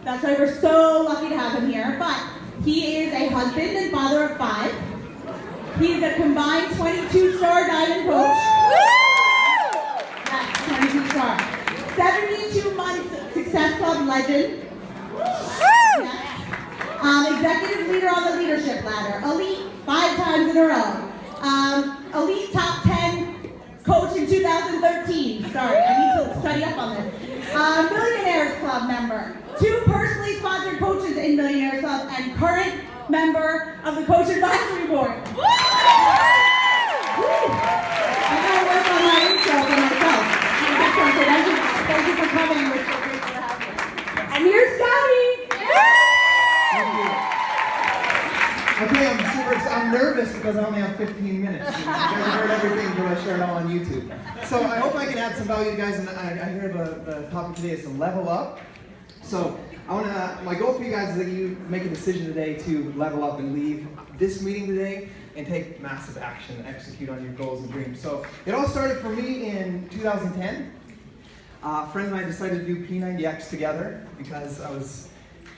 That's why we're so lucky to have him here. But he is a husband and father of 5. He's a combined 22-star diamond coach. That's 22-star. 72-month Success Club legend. Yes. Executive leader on the leadership ladder. Elite 5 times in a row. Elite top 10 coach in 2013. Sorry, I need to study up on this. Millionaires Club member. 2 personally sponsored coaches in Millionaires Club and current member of the Coach Advisory Board. I gotta work on my intro for myself. Thank you for coming. We're so grateful to have you. And here's Scotty. Okay, I'm nervous because I only have 15 minutes. You guys have heard everything, but I share it all on YouTube. So I hope I can add some value to you guys, and I hear the topic today is to level up. So my goal for you guys is that you make a decision today to level up and leave this meeting today and take massive action and execute on your goals and dreams. So it all started for me in 2010. A friend and I decided to do P90X together because I was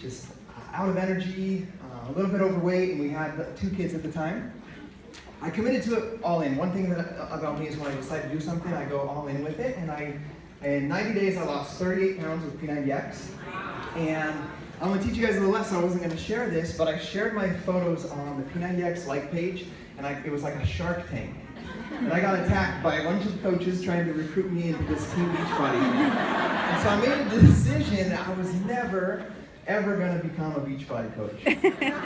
just out of energy, a little bit overweight, and we had 2 kids at the time. I committed to it all in. One thing about me is when I decide to do something, I go all in with it, and in 90 days I lost 38 pounds with P90X. And I'm going to teach you guys a little lesson. I wasn't going to share this, but I shared my photos on the P90X like page, and it was like a Shark Tank. And I got attacked by a bunch of coaches trying to recruit me into this Team Beachbody. And so I made a decision that I was never, ever going to become a Beachbody coach.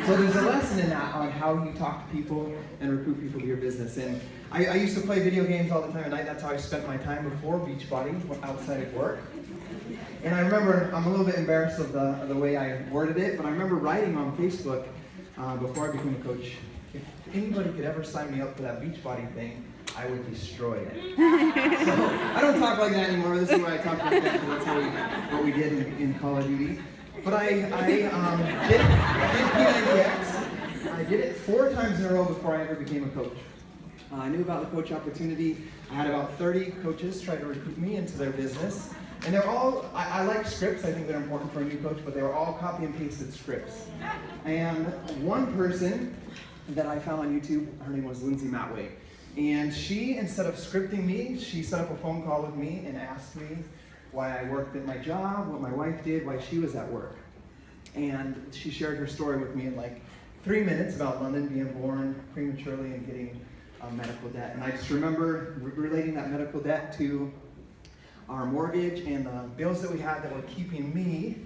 So there's a lesson in that on how you talk to people and recruit people to your business. And I used to play video games all the time, and that's how I spent my time before Beachbody, outside of work. And I remember, I'm a little bit embarrassed of the way I worded it, but I remember writing on Facebook before I became a coach, if anybody could ever sign me up for that Beachbody thing, I would destroy it. So I don't talk like that anymore. This is why I talk like that, because that's what we did in Call of Duty. But I did P90X. I did it 4 times in a row before I ever became a coach. I knew about the coach opportunity. I had about 30 coaches try to recruit me into their business. And they're all, I like scripts, I think they're important for a new coach, but they were all copy and pasted scripts. And one person that I found on YouTube, her name was Lindsay Matway. And she, instead of scripting me, she set up a phone call with me and asked me why I worked at my job, what my wife did, why she was at work. And she shared her story with me in like 3 minutes about London being born prematurely and getting medical debt. And I just remember relating that medical debt to our mortgage and the bills that we had that were keeping me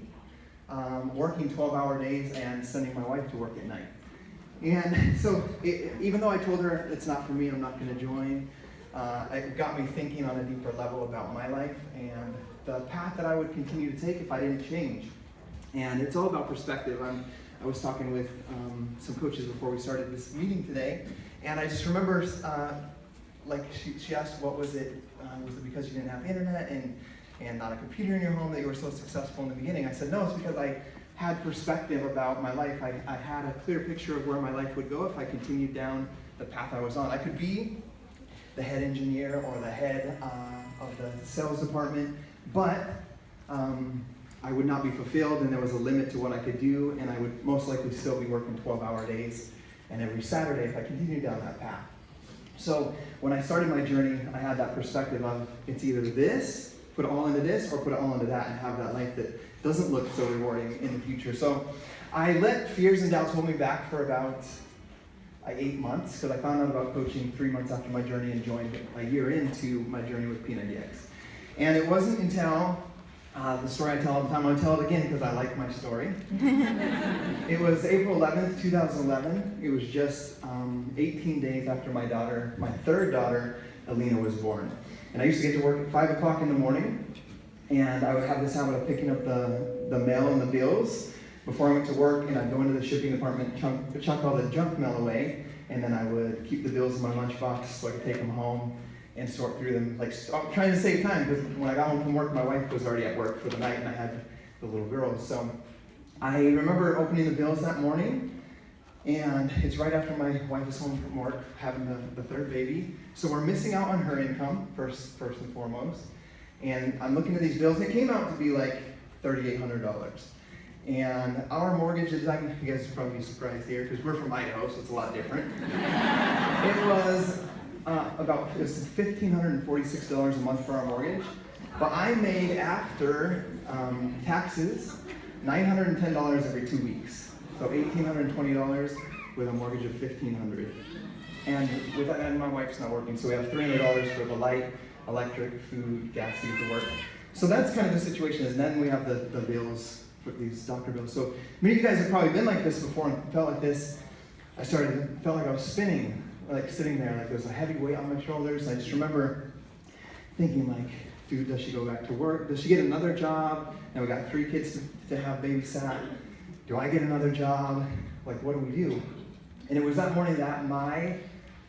working 12-hour days and sending my wife to work at night. And so even though I told her it's not for me, I'm not going to join, it got me thinking on a deeper level about my life and the path that I would continue to take if I didn't change. And it's all about perspective. I was talking with some coaches before we started this meeting today, and I just remember like she asked, what was it? Was it because you didn't have internet and not a computer in your home that you were so successful in the beginning? I said, no, it's because I had perspective about my life. I had a clear picture of where my life would go if I continued down the path I was on. I could be the head engineer or the head of the sales department, but I would not be fulfilled, and there was a limit to what I could do, and I would most likely still be working 12-hour days and every Saturday if I continued down that path. So when I started my journey, I had that perspective of it's either this, put it all into this, or put it all into that and have that life that doesn't look so rewarding in the future. So I let fears and doubts hold me back for about 8 months, because I found out about coaching 3 months after my journey and joined a year into my journey with P90X. And it wasn't until the story I tell all the time, I'll tell it again because I like my story. It was April 11th, 2011. It was just 18 days after my 3rd daughter, Alina, was born. And I used to get to work at 5 o'clock in the morning, and I would have this habit of picking up the mail and the bills before I went to work, and I'd go into the shipping department, chuck all the junk mail away, and then I would keep the bills in my lunchbox so I could take them home and sort through them, like trying to save time, because when I got home from work, my wife was already at work for the night, and I had the little girls. So I remember opening the bills that morning, and it's right after my wife was home from work, having the 3rd baby. So we're missing out on her income, first and foremost. And I'm looking at these bills, and it came out to be like $3,800. And our mortgage is, you guys will probably be surprised here because we're from Idaho, so it's a lot different. It was $1,546 a month for our mortgage, but I made after taxes $910 every 2 weeks, so $1,820 with a mortgage of $1,500. And with that, and my wife's not working, so we have $300 for the light, electric, food, gas to get to work. So that's kind of the situation. And then we have the bills, for these doctor bills. So many of you guys have probably been like this before and felt like this. Felt like I was spinning, like sitting there, like there was a heavy weight on my shoulders. I just remember thinking like, dude, does she go back to work? Does she get another job? And we got 3 kids to have babysat. Do I get another job? Like, what do we do? And it was that morning that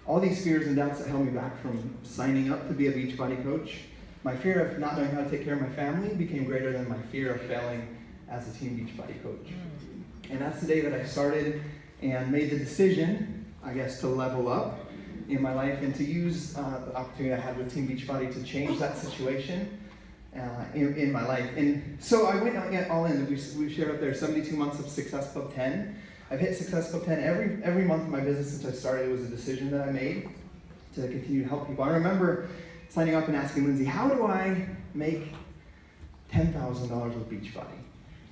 all these fears and doubts that held me back from signing up to be a Beachbody coach, my fear of not knowing how to take care of my family became greater than my fear of failing as a Team Beachbody coach. And that's the day that I started and made the decision, I guess, to level up in my life and to use the opportunity I had with Team Beachbody to change that situation in my life. And so I went all in. We shared up there 72 months of Success Club 10. I've hit Success Club 10 every month of my business since I started. It was a decision that I made to continue to help people. I remember signing up and asking Lindsay, how do I make $10,000 with Beachbody?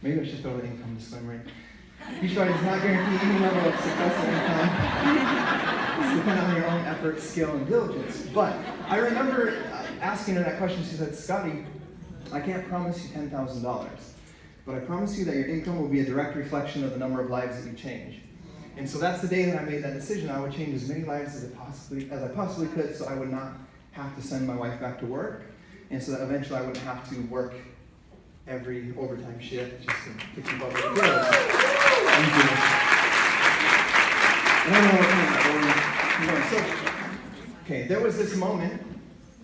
Maybe I should throw an income disclaimer in. Beachbody does not guarantee any level of success or income. It's dependent on your own effort, skill, and diligence. But I remember asking her that question. She said, Scotty, I can't promise you $10,000, but I promise you that your income will be a direct reflection of the number of lives that you change. And so that's the day that I made that decision. I would change as many lives as I possibly could, so I would not have to send my wife back to work, and so that eventually I wouldn't have to work every overtime shift just to keep up with the bills. Thank you. And I don't know what kind of so, okay, there was this moment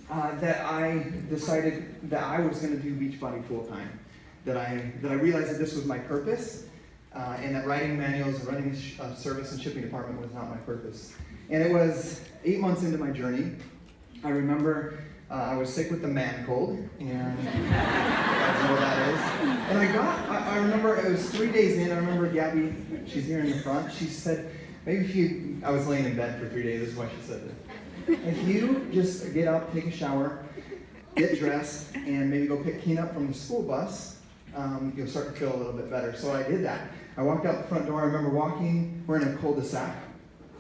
that I decided that I was going to do Beachbody full time. That I realized that this was my purpose, and that writing manuals and running a service and shipping department was not my purpose. And it was 8 months into my journey. I remember I was sick with the man cold, and you guys know what that is. And I remember it was 3 days in. I remember Gabby, she's here in the front. She said, maybe I was laying in bed for 3 days. This is why she said this. If you just get up, take a shower, get dressed, and maybe go pick Keen up from the school bus, you'll start to feel a little bit better. So I did that. I walked out the front door. I remember we're in a cul-de-sac. I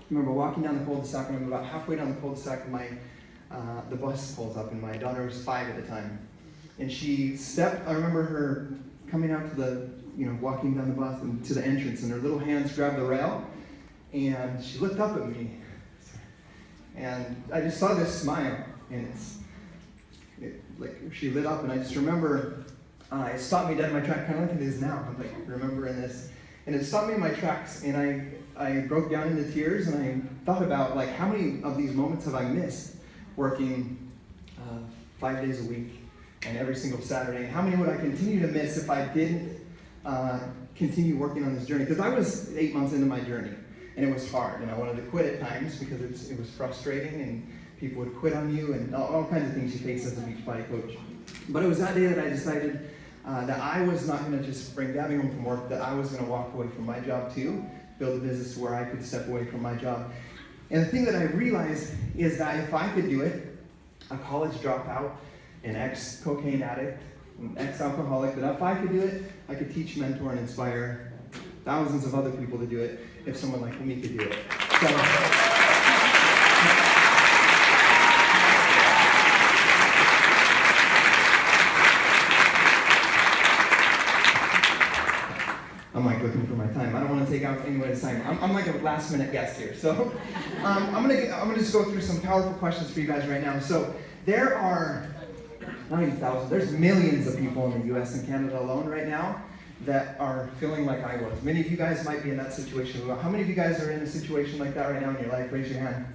remember walking down the cul-de-sac, and I'm about halfway down the cul-de-sac, and the bus pulls up, and my daughter was 5 at the time. And she stepped, I remember her coming out to walking down the bus and to the entrance, and her little hands grabbed the rail, and she looked up at me. And I just saw this smile, and she lit up, and I just remember it stopped me dead in my track, kind of like it is now. I'm like remembering this, and it stopped me in my tracks, and I broke down into tears, and I thought about like how many of these moments have I missed working 5 days a week and every single Saturday, and how many would I continue to miss if I didn't continue working on this journey? Because I was 8 months into my journey, and it was hard, and I wanted to quit at times because it was frustrating, and people would quit on you, and all kinds of things you face as a Beachbody coach. But it was that day that I decided that I was not going to just bring Gabby home from work, that I was going to walk away from my job too, build a business to where I could step away from my job. And the thing that I realized is that if I could do it, a college dropout, an ex-cocaine addict, an ex-alcoholic, that if I could do it, I could teach, mentor, and inspire thousands of other people to do it if someone like me could do it. So, I'm like looking for my time. I don't want to take out anybody's time. I'm like a last minute guest here. So I'm gonna just go through some powerful questions for you guys right now. So there are not even thousands, there's millions of people in the US and Canada alone right now that are feeling like I was. Many of you guys might be in that situation. How many of you guys are in a situation like that right now in your life? Raise your hand.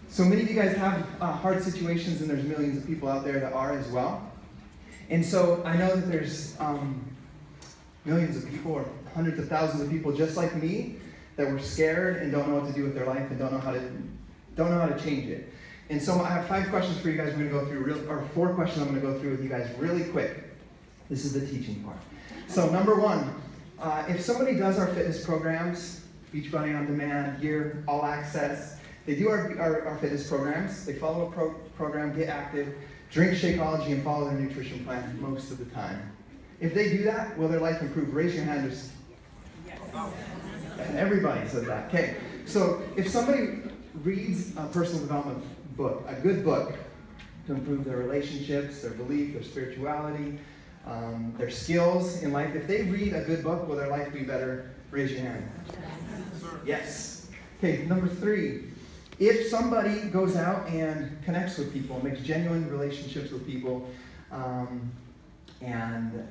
So many of you guys have hard situations, and there's millions of people out there that are as well. And so I know that there's millions of people, or hundreds of thousands of people just like me, that were scared and don't know what to do with their life and don't know how to change it. And so I have 5 questions for you guys. We're going to go through, or 4 questions I'm going to go through with you guys really quick. This is the teaching part. So number 1, If somebody does our fitness programs, Beachbody On Demand, Year, All Access, they do our fitness programs, they follow a program, get active, drink Shakeology, and follow their nutrition plan most of the time. If they do that, will their life improve? Raise your hand. Yes. And everybody says that. Okay, so if somebody reads a personal development book, a good book, to improve their relationships, their belief, their spirituality, their skills in life, if they read a good book, will their life be better? Raise your hand. Yes. Okay, number 3. If somebody goes out and connects with people, makes genuine relationships with people, and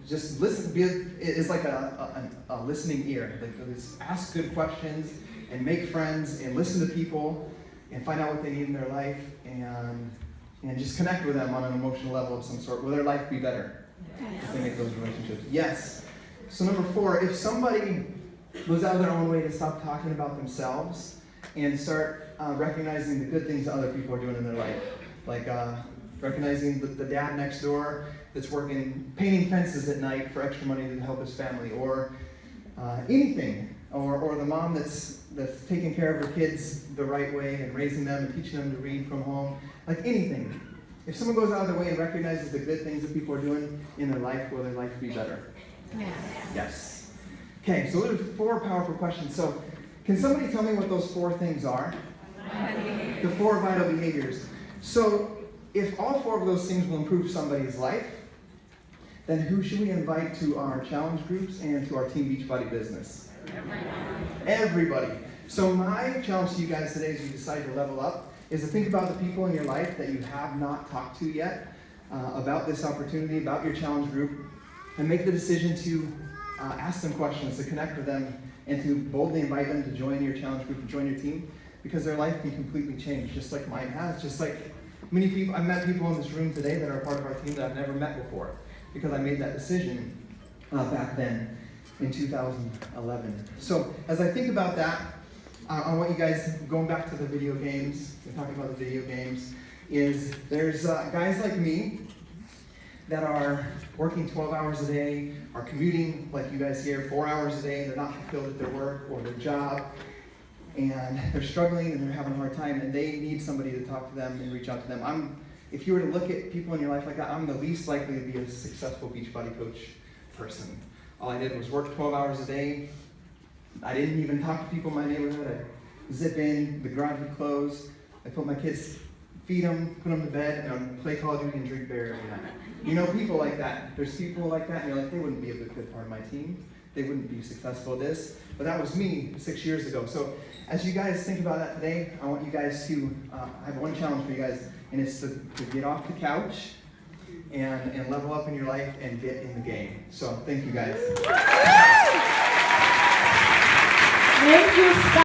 just listen, it's like a listening ear. Like, just ask good questions and make friends and listen to people and find out what they need in their life and just connect with them on an emotional level of some sort. Will their life be better if they make those relationships? Yes. So number 4, if somebody goes out of their own way to stop talking about themselves and start recognizing the good things that other people are doing in their life, like recognizing the dad next door that's working, painting fences at night for extra money to help his family, or anything, or the mom that's taking care of her kids the right way and raising them and teaching them to read from home, like anything. If someone goes out of their way and recognizes the good things that people are doing in their life, will their life be better? Yes. Yes. Okay, so those are 4 powerful questions. So can somebody tell me what those 4 things are? The 4 vital behaviors. So if all 4 of those things will improve somebody's life, then who should we invite to our challenge groups and to our Team Beachbody business? Everybody. So my challenge to you guys today as you decide to level up is to think about the people in your life that you have not talked to yet about this opportunity, about your challenge group, and make the decision to ask them questions, to connect with them, and to boldly invite them to join your challenge group, to join your team, because their life can completely change, just like mine has, just like many people. I've met people in this room today that are part of our team that I've never met before, because I made that decision back then in 2011. So as I think about that, I want you guys, going back to the video games, we're talking about the video games, is there's guys like me that are working 12 hours a day, are commuting like you guys here 4 hours a day, they're not fulfilled at their work or their job, and they're struggling and they're having a hard time, and they need somebody to talk to them and reach out to them. If you were to look at people in your life like that, I'm the least likely to be a successful Beachbody Coach person. All I did was work 12 hours a day. I didn't even talk to people in my neighborhood. I zip in, the garage would close, I put my kids, feed them, put them to bed, and play Call of Duty and drink beer every night. You know people like that. There's people like that, and you're like, they wouldn't be a good part of my team. They wouldn't be successful at this. But that was me 6 years ago. So as you guys think about that today, I want you guys to, I have one challenge for you guys, and it's to get off the couch and level up in your life and get in the game. So thank you guys. Thank you.